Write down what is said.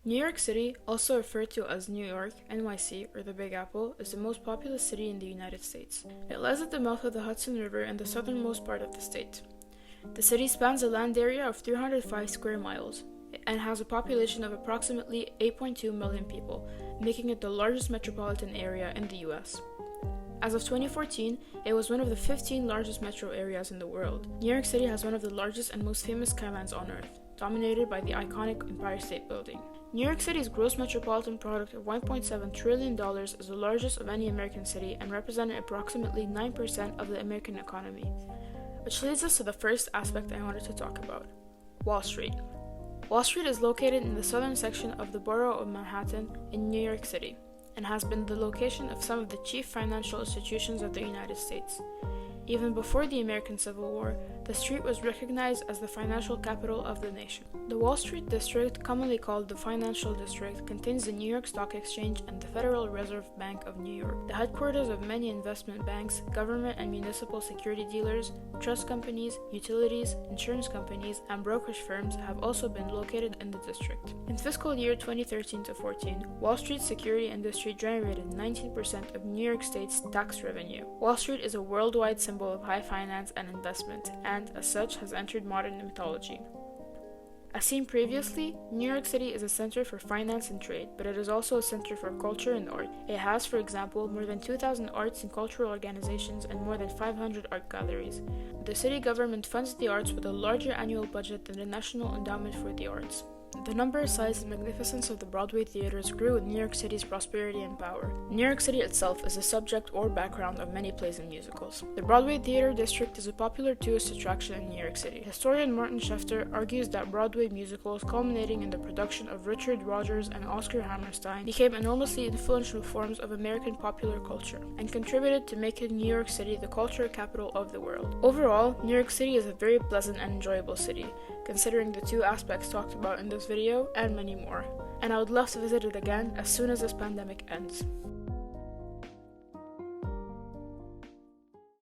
New York City, also referred to as New York, NYC, or the Big Apple, is the most populous city in the United States. It lies at the mouth of the Hudson River in the southernmost part of the state. The city spans a land area of 305 square miles and has a population of approximately 8.2 million people, making it the largest metropolitan area in the US. As of 2014, it was one of the 15 largest metro areas in the world. New York City has one of the largest and most famous skylines on Earth, dominated by the iconic Empire State Building. New York City's gross metropolitan product of $1.7 trillion is the largest of any American city and represented approximately 9% of the American economy. Which leads us to the first aspect I wanted to talk about: Wall Street. Wall Street is located in the southern section of the borough of Manhattan in New York City and has been the location of some of the chief financial institutions of the United States. Even before the American Civil War, the street was recognized as the financial capital of the nation. The Wall Street District, commonly called the Financial District, contains the New York Stock Exchange and the Federal Reserve Bank of New York, the headquarters of many investment banks, government and municipal security dealers, trust companies, utilities, insurance companies, and brokerage firms have also been located in the district. In fiscal year 2013-14, Wall Street's security industry generated 19% of New York State's tax revenue. Wall Street is a worldwide symbol of high finance and investment, and, as such, has entered modern mythology. As seen previously, New York City is a center for finance and trade, but it is also a center for culture and art. It has, for example, more than 2,000 arts and cultural organizations and more than 500 art galleries. The city government funds the arts with a larger annual budget than the National Endowment for the Arts. The number, size, and magnificence of the Broadway theaters grew with New York City's prosperity and power. New York City itself is the subject or background of many plays and musicals. The Broadway Theater District is a popular tourist attraction in New York City. Historian Martin Schefter argues that Broadway musicals, culminating in the production of Richard Rodgers and Oscar Hammerstein, became enormously influential forms of American popular culture and contributed to making New York City the culture capital of the world. Overall, New York City is a very pleasant and enjoyable city, considering the two aspects talked about in this video and many more, and I would love to visit it again as soon as this pandemic ends.